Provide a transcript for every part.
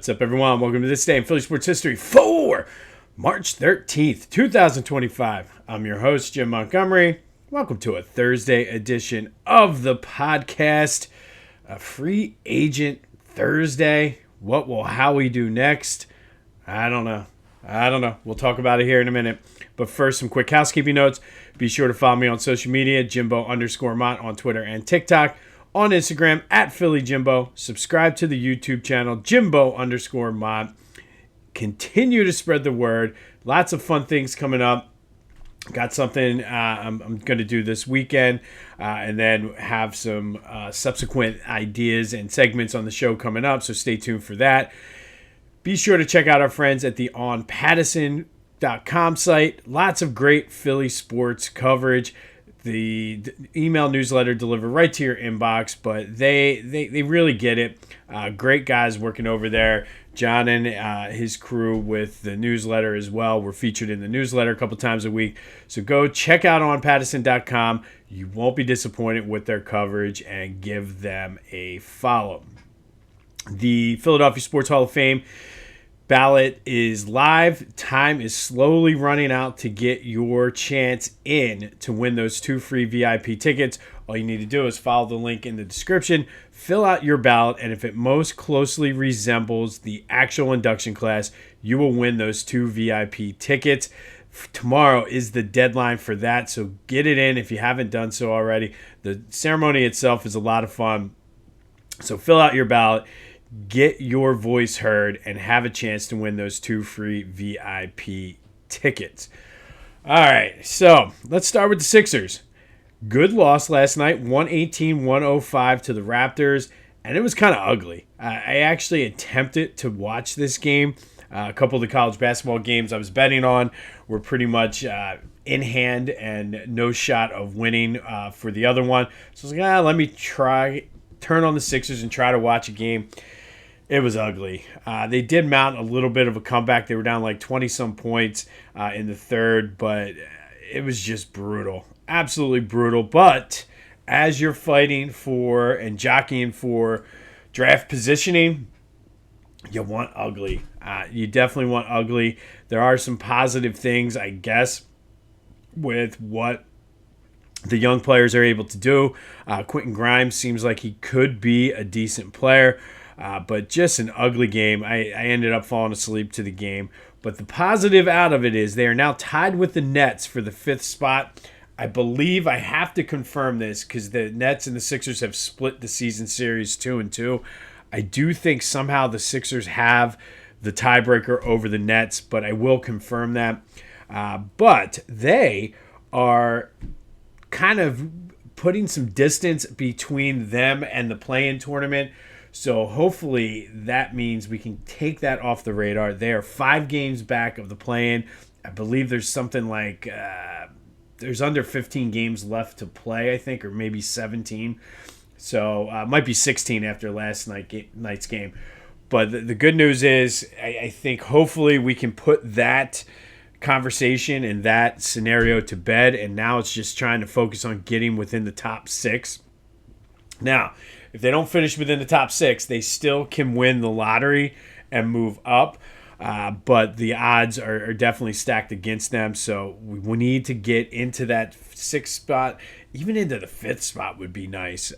What's up, everyone? Welcome to This Day in Philly Sports History for March 13th, 2025. I'm your host, Jim Montgomery. Welcome to a Thursday edition of the podcast. A free agent Thursday. What will Howie do next? I don't know. We'll talk about it here in a minute. But first, some quick housekeeping notes. Be sure to follow me on social media, Jimbo_Mont on Twitter and TikTok. On Instagram, at PhillyJimbo. Subscribe to the YouTube channel, Jimbo_Mont. Continue to spread the word. Lots of fun things coming up. Got something I'm going to do this weekend, and then have some subsequent ideas and segments on the show coming up, so stay tuned for that. Be sure to check out our friends at the onpattison.com site. Lots of great Philly sports coverage. The email newsletter delivered right to your inbox, but they really get it. Great guys working over there. John and his crew with the newsletter as well. We're featured in the newsletter a couple times a week. So go check out onpattison.com. You won't be disappointed with their coverage, and give them a follow. The Philadelphia Sports Hall of Fame Ballot is live. Time is slowly running out to get your chance in to win those 2 free VIP tickets. All you need to do is follow the link in the description, fill out your ballot, and if it most closely resembles the actual induction class, you will win those 2 VIP tickets. Tomorrow is the deadline for that, so get it in if you haven't done so already. The ceremony itself is a lot of fun, so fill out your ballot. Get your voice heard and have a chance to win those 2 free VIP tickets. All right, so let's start with the Sixers. Good loss last night, 118-105 to the Raptors, and it was kind of ugly. I actually attempted to watch this game. A couple of the college basketball games I was betting on were pretty much in hand and no shot of winning for the other one. So I was like, let me turn on the Sixers and try to watch a game. It was ugly. They did mount a little bit of a comeback. They were down like 20-some points in the third, but it was just brutal. Absolutely brutal. But as you're fighting for and jockeying for draft positioning, you want ugly. You definitely want ugly. There are some positive things, I guess, with what the young players are able to do. Quentin Grimes seems like he could be a decent player. But just an ugly game. I ended up falling asleep to the game. But the positive out of it is they are now tied with the Nets for the 5th spot. I believe I have to confirm this because the Nets and the Sixers have split the season series 2-2. I do think somehow the Sixers have the tiebreaker over the Nets, but I will confirm that. But they are kind of putting some distance between them and the play-in tournament. So hopefully that means we can take that off the radar. They are 5 games back of the play-in. I believe there's something like there's under 15 games left to play, I think, or maybe 17. So it might be 16 after last night's game. But the good news is I think hopefully we can put that conversation and that scenario to bed, and now it's just trying to focus on getting within the top 6. Now, if they don't finish within the top 6, they still can win the lottery and move up. But the odds are definitely stacked against them. So we need to get into that 6th spot. Even into the 5th spot would be nice.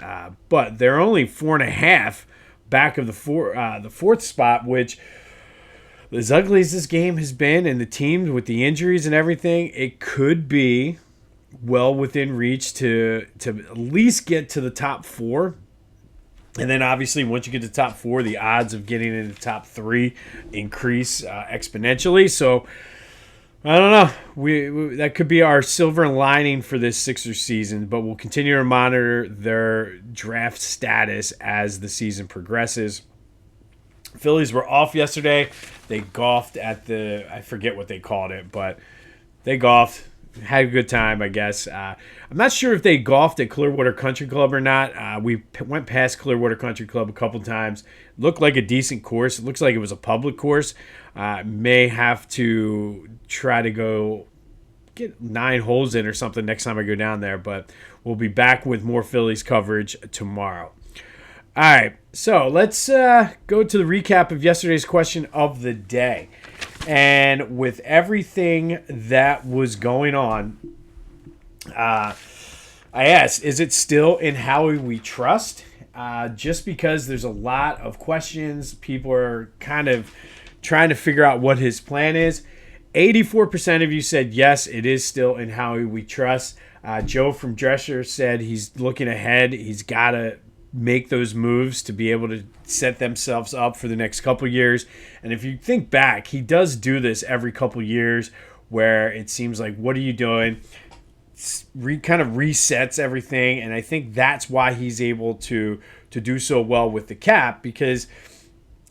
But they're only 4.5 back of the 4th spot, which, as ugly as this game has been and the teams with the injuries and everything, it could be well within reach to at least get to the top 4. And then obviously once you get to the top 4, the odds of getting into the top 3 increase exponentially. So I don't know. We that could be our silver lining for this Sixers season, but we'll continue to monitor their draft status as the season progresses. Phillies were off yesterday. They golfed at I forget what they called it, but they golfed. Had a good time, I guess. I'm not sure if they golfed at Clearwater Country Club or not. We went past Clearwater Country Club a couple times. Looked like a decent course. It looks like it was a public course. May have to try to go get 9 holes in or something next time I go down there. But we'll be back with more Phillies coverage tomorrow. All right, so let's go to the recap of yesterday's question of the day. And with everything that was going on, I asked, is it still in Howie we trust? Just because there's a lot of questions, people are kind of trying to figure out what his plan is. 84% of you said yes, it is still in Howie we trust. Joe from Dresser said he's looking ahead. He's got to make those moves to be able to set themselves up for the next couple years. And if you think back, he does do this every couple years where it seems like, what are you doing? Kind of resets everything. And I think that's why he's able to do so well with the cap, because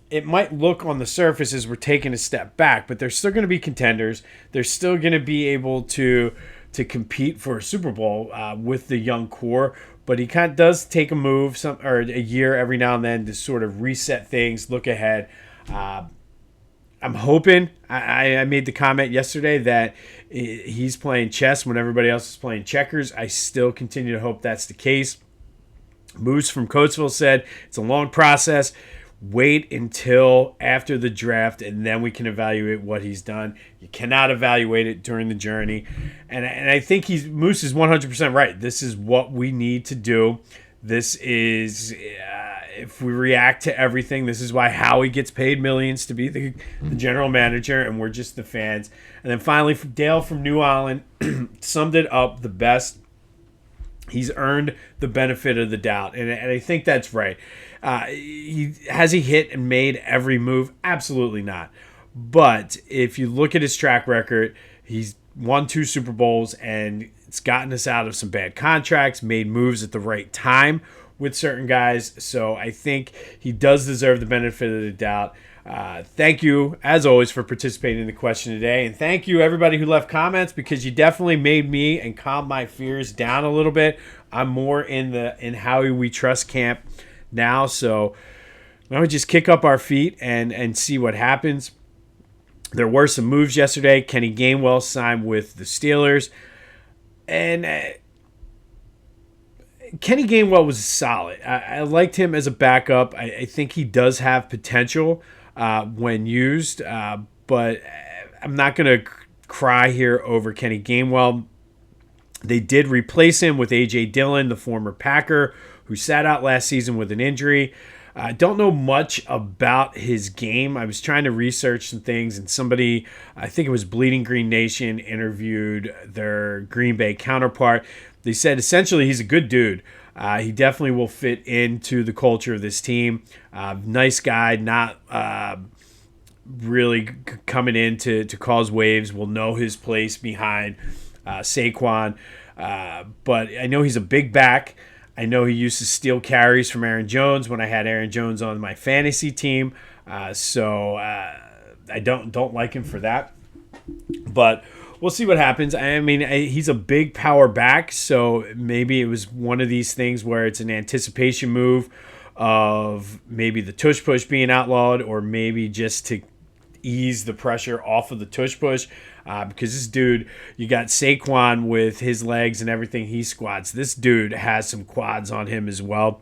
it might look on the surface as we're taking a step back, but they're still going to be contenders. They're still going to be able to compete for a Super Bowl with the young core. But he kind of does take a move, or a year every now and then, to sort of reset things, look ahead. I'm hoping. I made the comment yesterday that he's playing chess when everybody else is playing checkers. I still continue to hope that's the case. Moose from Coatesville said it's a long process. Wait until after the draft, and then we can evaluate what he's done. You cannot evaluate it during the journey. And I think Moose is 100% right. This is what we need to do. This is, if we react to everything, this is why Howie gets paid millions to be the general manager, and we're just the fans. And then finally, Dale from New Island summed it up the best. He's earned the benefit of the doubt, and I think that's right. Has he hit and made every move? Absolutely not. But if you look at his track record, he's won 2 Super Bowls, and it's gotten us out of some bad contracts, made moves at the right time with certain guys. So I think he does deserve the benefit of the doubt. Thank you, as always, for participating in the question today. And thank you, everybody who left comments, because you definitely made me and calmed my fears down a little bit. I'm more in Howie we trust camp now. So why don't we just kick up our feet and see what happens. There were some moves yesterday. Kenny Gainwell signed with the Steelers. And Kenny Gainwell was solid. I liked him as a backup. I think he does have potential when used. But I'm not going to cry here over Kenny Gainwell. They did replace him with A.J. Dillon, the former Packer, who sat out last season with an injury. I don't know much about his game. I was trying to research some things, and somebody, I think it was Bleeding Green Nation, interviewed their Green Bay counterpart. They said essentially he's a good dude. He definitely will fit into the culture of this team. Nice guy, not really coming in to cause waves. Will know his place behind Saquon. But I know he's a big back. I know he used to steal carries from Aaron Jones when I had Aaron Jones on my fantasy team. So I don't like him for that. But we'll see what happens. I mean, he's a big power back, so maybe it was one of these things where it's an anticipation move of maybe the tush push being outlawed, or maybe just to ease the pressure off of the tush push. Because this dude, you got Saquon with his legs and everything he squats. This dude has some quads on him as well.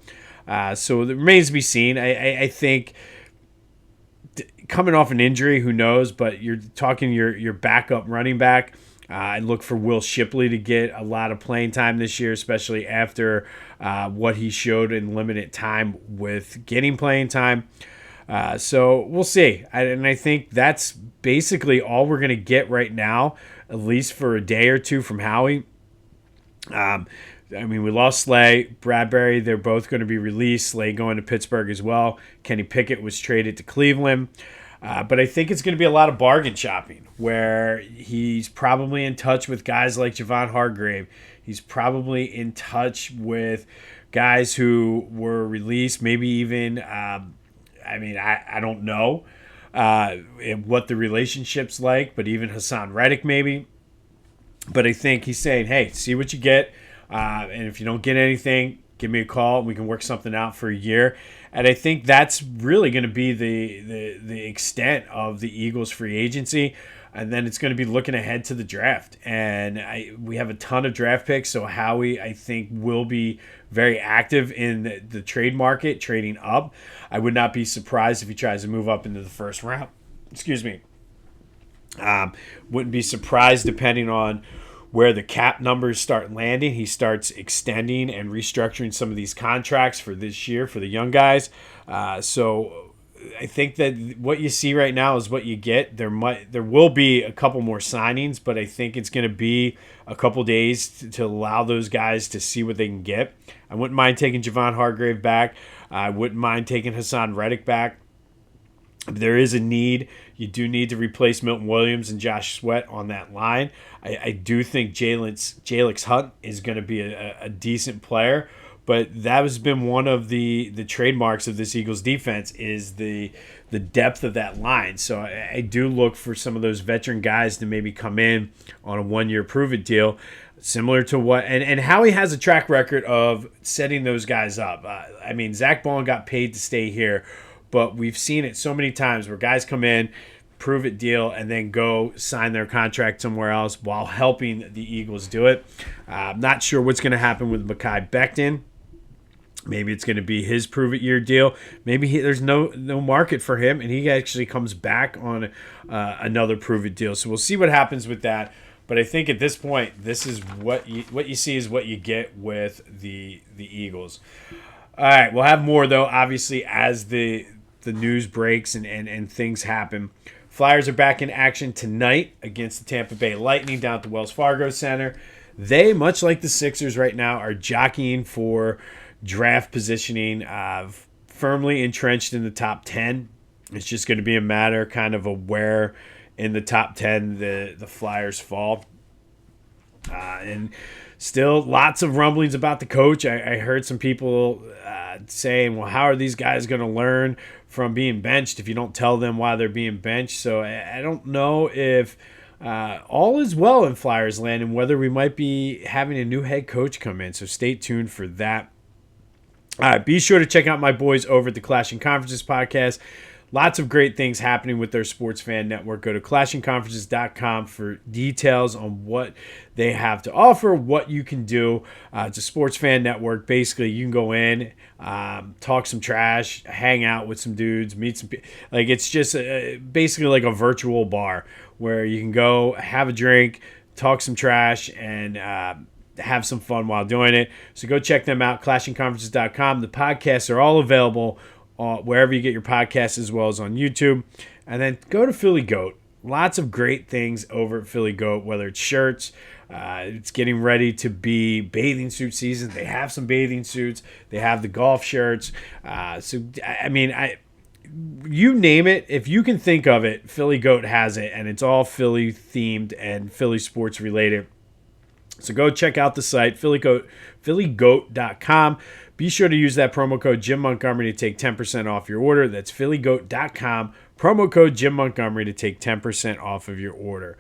So it remains to be seen. I think coming off an injury, who knows? But you're talking your backup running back. I look for Will Shipley to get a lot of playing time this year, especially after what he showed in limited time with getting playing time. So we'll see. And I think that's basically all we're going to get right now, at least for a day or two from Howie. I mean, we lost Slay, Bradbury. They're both going to be released. Slay going to Pittsburgh as well. Kenny Pickett was traded to Cleveland. But I think it's going to be a lot of bargain shopping, where he's probably in touch with guys like Javon Hargrave. He's probably in touch with guys who were released, maybe even I don't know what the relationship's like, but even Hassan Reddick maybe. But I think he's saying, hey, see what you get. And if you don't get anything, give me a call and we can work something out for a year. And I think that's really going to be the extent of the Eagles free agency. And then it's going to be looking ahead to the draft. And we have a ton of draft picks, so Howie, I think, will be very active in the trade market, trading up. I would not be surprised if he tries to move up into the first round. Excuse me. Wouldn't be surprised, depending on where the cap numbers start landing. He starts extending and restructuring some of these contracts for this year for the young guys. So I think that what you see right now is what you get. There will be a couple more signings, but I think it's going to be a couple days to allow those guys to see what they can get. I wouldn't mind taking Javon Hargrave back. I wouldn't mind taking Hassan Reddick back. There is a need. You do need to replace Milton Williams and Josh Sweat on that line. I do think Jalix Hunt is going to be a decent player, but that has been one of the trademarks of this Eagles defense is the depth of that line. So I do look for some of those veteran guys to maybe come in on a one-year prove-it deal, similar to what and Howie has a track record of setting those guys up. I mean, Zach Ballin got paid to stay here, but we've seen it so many times where guys come in, prove it deal, and then go sign their contract somewhere else while helping the Eagles do it. I'm not sure what's going to happen with Mekhi Becton. Maybe it's going to be his prove it year deal. Maybe there's no market for him, and he actually comes back on another prove it deal. So we'll see what happens with that. But I think at this point, this is what you see is what you get with the Eagles. All right, we'll have more though, obviously, as the news breaks and things happen. Flyers are back in action tonight against the Tampa Bay Lightning down at the Wells Fargo Center. They, much like the Sixers right now, are jockeying for draft positioning, firmly entrenched in the top 10. It's just going to be a matter kind of where in the top 10 the Flyers fall. And still lots of rumblings about the coach. I heard some people saying, well, how are these guys going to learn from being benched if you don't tell them why they're being benched? So I don't know if all is well in Flyers land and whether we might be having a new head coach come in. So stay tuned for that. All right, be sure to check out my boys over at the Clashing Conferences podcast. Lots of great things happening with their sports fan network. Go to clashingconferences.com for details on what they have to offer, what you can do. It's a sports fan network. Basically, you can go in, talk some trash, hang out with some dudes, meet some people. Like, it's just basically like a virtual bar where you can go have a drink, talk some trash, and have some fun while doing it. So go check them out, clashingconferences.com. The podcasts are all available wherever you get your podcasts, as well as on YouTube. And then go to Philly Goat. Lots of great things over at Philly Goat, whether it's shirts, it's getting ready to be bathing suit season. They have some bathing suits. They have the golf shirts. So, I mean, you name it. If you can think of it, Philly Goat has it, and it's all Philly themed and Philly sports related. So go check out the site, phillygoat.com. Be sure to use that promo code Jim Montgomery to take 10% off your order. That's phillygoat.com. Promo code Jim Montgomery to take 10% off of your order.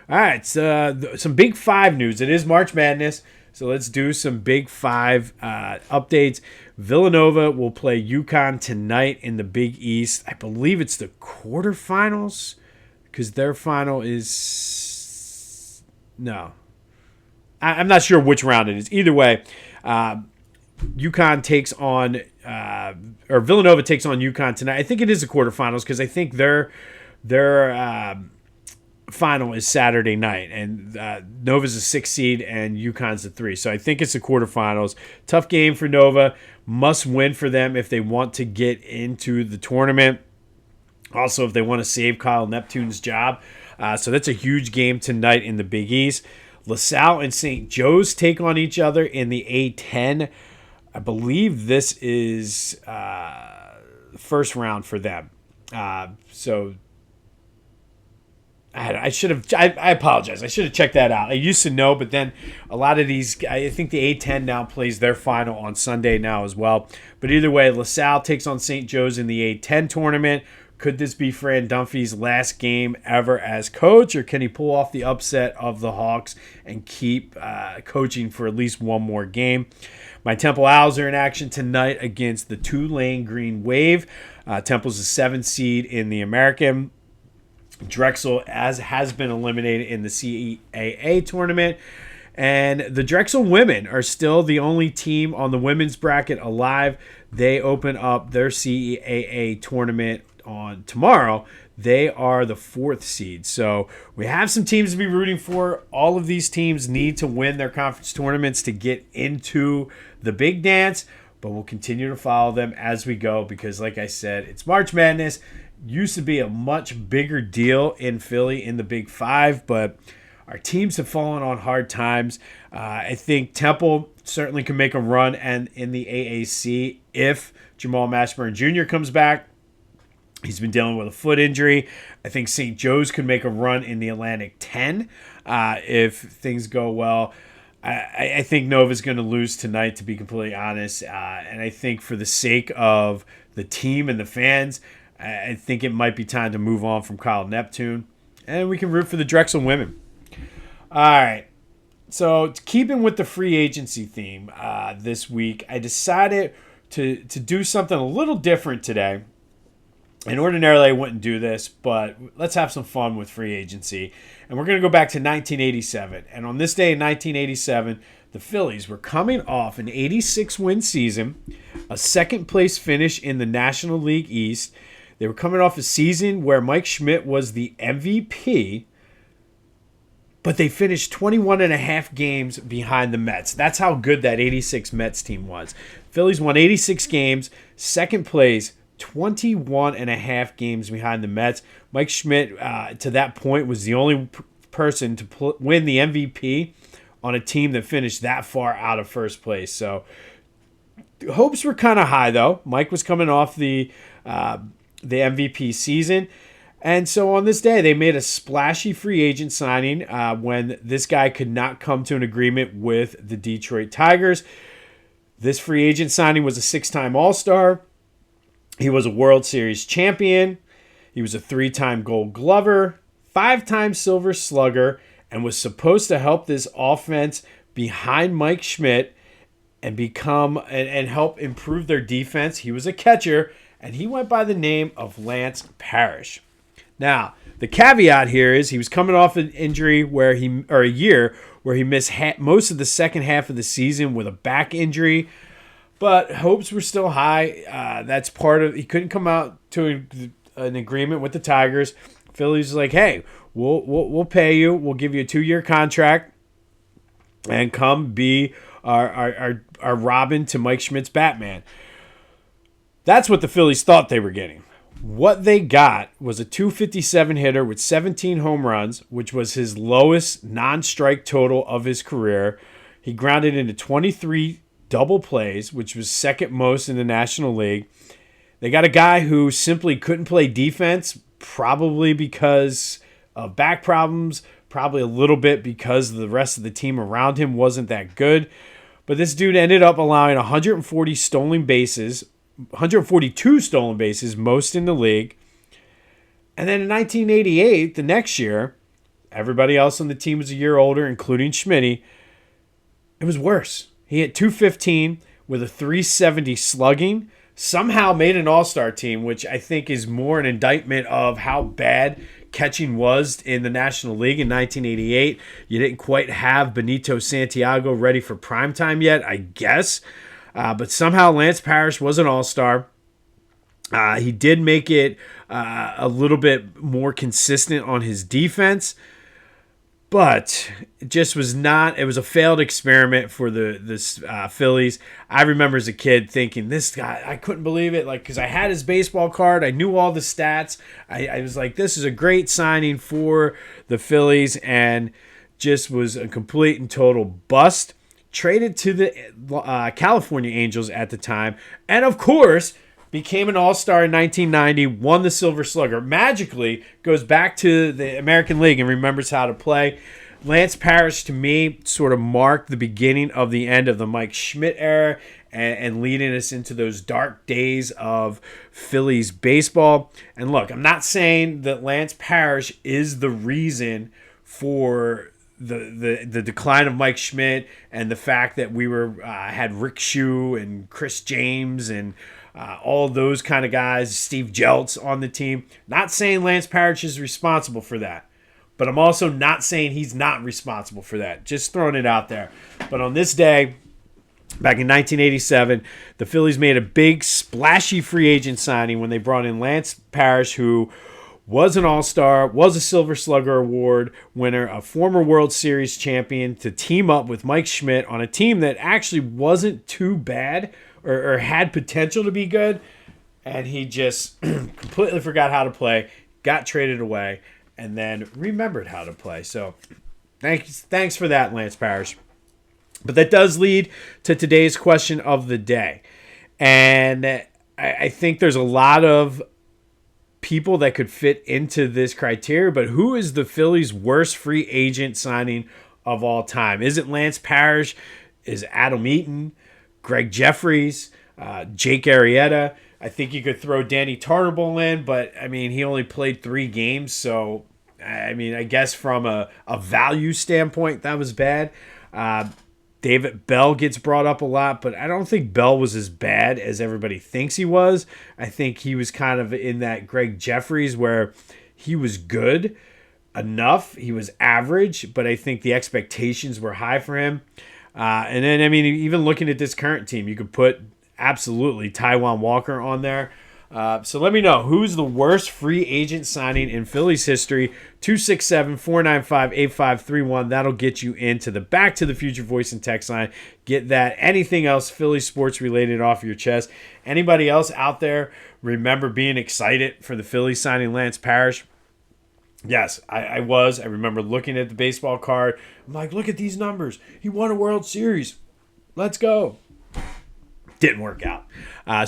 All right, so some Big Five news. It is March Madness, so let's do some Big Five updates. Villanova will play UConn tonight in the Big East. I believe it's the quarterfinals because their final is... No. I'm not sure which round it is. Either way, UConn takes on, or Villanova takes on UConn tonight. I think it is the quarterfinals because I think their final is Saturday night, and Nova's a 6 seed and UConn's a 3. So I think it's the quarterfinals. Tough game for Nova. Must win for them if they want to get into the tournament. Also, if they want to save Kyle Neptune's job. So that's a huge game tonight in the Big East. LaSalle and St. Joe's take on each other in the A10. I believe this is the first round for them. So I should have. I apologize. I should have checked that out. I used to know, but then a lot of these. I think the A10 now plays their final on Sunday now as well. But either way, LaSalle takes on St. Joe's in the A10 tournament. Could this be Fran Dunphy's last game ever as coach, or can he pull off the upset of the Hawks and keep coaching for at least one more game? My Temple Owls are in action tonight against the Tulane Green Wave. Temple's a 7 seed in the American. Drexel has been eliminated in the CAA tournament. And the Drexel women are still the only team on the women's bracket alive. They open up their CAA tournament on tomorrow. They are the 4th seed. So we have some teams to be rooting for. All of these teams need to win their conference tournaments to get into the big dance. But we'll continue to follow them as we go because, like I said, it's March Madness. Used to be a much bigger deal in Philly in the Big Five, but our teams have fallen on hard times. I think Temple certainly can make a run and in the AAC if Jamal Mashburn Jr. comes back. He's been dealing with a foot injury. I think St. Joe's could make a run in the Atlantic 10 if things go well. I think Nova's going to lose tonight, to be completely honest. And I think for the sake of the team and the fans, I think it might be time to move on from Kyle Neptune. And we can root for the Drexel women. All right. So keeping with the free agency theme this week, I decided to do something a little different today. And ordinarily I wouldn't do this, but let's have some fun with free agency. And we're going to go back to 1987. And on this day in 1987, the Phillies were coming off an 86-win season, a second-place finish in the National League East. They were coming off a season where Mike Schmidt was the MVP, but they finished 21 and a half games behind the Mets. That's how good that 86 Mets team was. Phillies won 86 games, second place, 21 and a half games behind the Mets. Mike Schmidt, to that point, was the only person to win the MVP on a team that finished that far out of first place. So hopes were kind of high, though. Mike was coming off the MVP season. And so on this day, they made a splashy free agent signing when this guy could not come to an agreement with the Detroit Tigers. This free agent signing was a 6-time All-Star. He was a World Series champion. He was a 3-time Gold Glover, 5-time Silver Slugger, and was supposed to help this offense behind Mike Schmidt and help improve their defense. He was a catcher, and he went by the name of Lance Parrish. Now, the caveat here is he was coming off an injury a year where he missed most of the second half of the season with a back injury. But hopes were still high. That's part of. He couldn't come out to an agreement with the Tigers. Phillies was like, "Hey, we'll pay you. We'll give you a 2-year contract, and come be our Robin to Mike Schmidt's Batman." That's what the Phillies thought they were getting. What they got was a .257 hitter with 17 home runs, which was his lowest non-strike total of his career. He grounded into 23 double plays, which was second most in the National League. They got a guy who simply couldn't play defense, probably because of back problems, probably a little bit because the rest of the team around him wasn't that good. But this dude ended up allowing 142 stolen bases, most in the league. And then in 1988, the next year, everybody else on the team was a year older, including Schmitty. It was worse. He hit .215 with a .370 slugging, somehow made an all-star team, which I think is more an indictment of how bad catching was in the National League in 1988. You didn't quite have Benito Santiago ready for primetime yet, I guess. But somehow Lance Parrish was an all-star. He did make it a little bit more consistent on his defense. But it just was not. It was a failed experiment for the Phillies. I remember as a kid thinking, this guy, I couldn't believe it. Like, because I had his baseball card, I knew all the stats. I was like, this is a great signing for the Phillies, and just was a complete and total bust. Traded to the California Angels at the time, and of course became an all-star in 1990, won the Silver Slugger, magically goes back to the American League and remembers how to play. Lance Parrish, to me, sort of marked the beginning of the end of the Mike Schmidt era and leading us into those dark days of Phillies baseball. And look, I'm not saying that Lance Parrish is the reason for the decline of Mike Schmidt and the fact that we had Rick Shue and Chris James and all those kind of guys, Steve Jeltz on the team. Not saying Lance Parrish is responsible for that, but I'm also not saying he's not responsible for that. Just throwing it out there. But on this day, back in 1987, the Phillies made a big, splashy free agent signing when they brought in Lance Parrish, who was an All-Star, was a Silver Slugger Award winner, a former World Series champion, to team up with Mike Schmidt on a team that actually wasn't too bad or had potential to be good. And he just completely forgot how to play, got traded away, and then remembered how to play. So thanks for that, Lance Parrish. But that does lead to today's question of the day. And I think there's a lot of people that could fit into this criteria, but who is the Phillies' worst free agent signing of all time? Is it Lance Parrish? Is Adam Eaton? Greg Jeffries? Jake Arrieta? I think you could throw Danny Tartabull in, but I mean, he only played 3 games, so I mean, I guess from a value standpoint, that was bad. David Bell gets brought up a lot, but I don't think Bell was as bad as everybody thinks he was. I think he was kind of in that Greg Jeffries where he was good enough. He was average, but I think the expectations were high for him. And then, I mean, even looking at this current team, you could put absolutely Taijuan Walker on there. So let me know, who's the worst free agent signing in Phillies history? 267-495-8531. That'll get you into the Back to the Future voice and text line. Get that. Anything else Phillies sports related off your chest. Anybody else out there remember being excited for the Phillies signing Lance Parrish? Yes, I was. I remember looking at the baseball card. I'm like, look at these numbers. He won a World Series. Let's go. Didn't work out.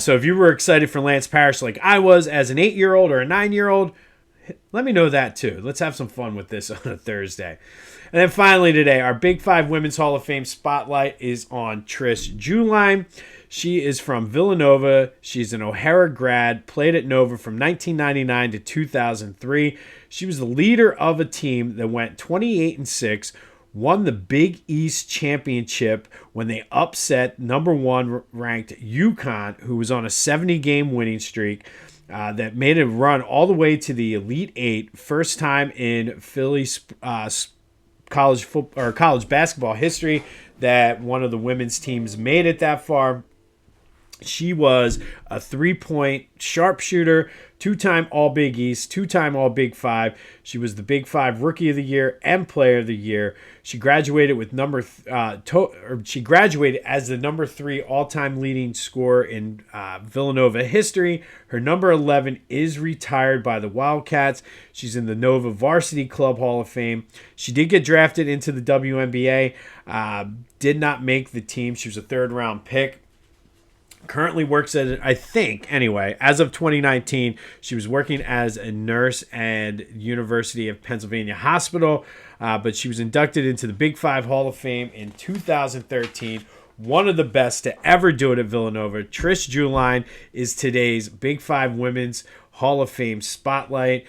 So if you were excited for Lance Parrish like I was as an 8-year-old or a 9-year-old, let me know that too. Let's have some fun with this on a Thursday. And then finally today, our Big 5 Women's Hall of Fame spotlight is on Trish Juhline. She is from Villanova. She's an O'Hara grad, played at Nova from 1999 to 2003. She was the leader of a team that went 28-6, won the Big East Championship when they upset number 1 ranked UConn, who was on a 70-game winning streak that made a run all the way to the Elite Eight, first time in Phillies college basketball history that one of the women's teams made it that far. She was a 3-point sharpshooter, 2-time All-Big East, 2-time All-Big 5. She was the Big 5 Rookie of the Year and Player of the Year. She graduated with she graduated as the number 3 all-time leading scorer in Villanova history. Her number 11 is retired by the Wildcats. She's in the Nova Varsity Club Hall of Fame. She did get drafted into the WNBA, did not make the team. She was a 3rd-round pick. Currently works at, I think, anyway, as of 2019, she was working as a nurse at University of Pennsylvania Hospital, but she was inducted into the Big 5 Hall of Fame in 2013. One of the best to ever do it at Villanova. Trish Juhline is today's Big 5 Women's Hall of Fame spotlight.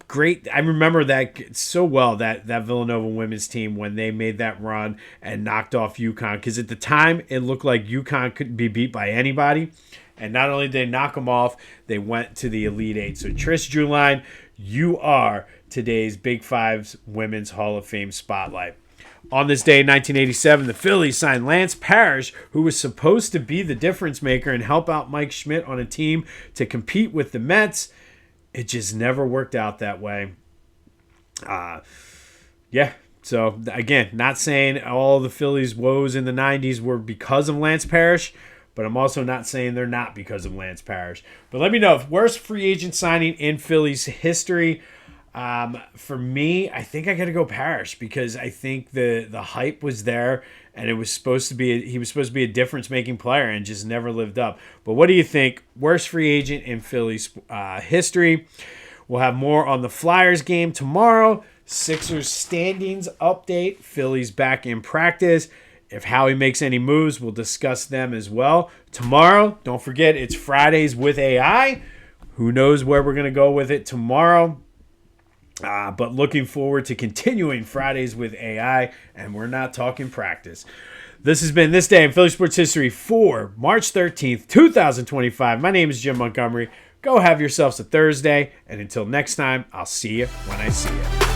Great. I remember that so well, that Villanova women's team when they made that run and knocked off UConn, because at the time it looked like UConn couldn't be beat by anybody. And not only did they knock them off, they went to the Elite Eight. So Trish Juhline, you are today's Big 5's Women's Hall of Fame spotlight. On this day in 1987, the Phillies signed Lance Parrish, who was supposed to be the difference maker and help out Mike Schmidt on a team to compete with the Mets. It just never worked out that way. So again, not saying all the Phillies' woes in the 90s were because of Lance Parrish, but I'm also not saying they're not because of Lance Parrish. But let me know, if worst free agent signing in Phillies history. For me, I think I got to go Parrish, because I think the hype was there, and he was supposed to be a difference-making player and just never lived up. But what do you think? Worst free agent in Phillies history. We'll have more on the Flyers game tomorrow. Sixers standings update. Phillies back in practice. If Howie makes any moves, we'll discuss them as well. Tomorrow, don't forget, it's Fridays with AI. Who knows where we're going to go with it tomorrow. But looking forward to continuing Fridays with AI, and we're not talking practice. This has been This Day in Philly Sports History for March 13th, 2025. My name is Jim Montgomery. Go have yourselves a Thursday, and until next time, I'll see you when I see you.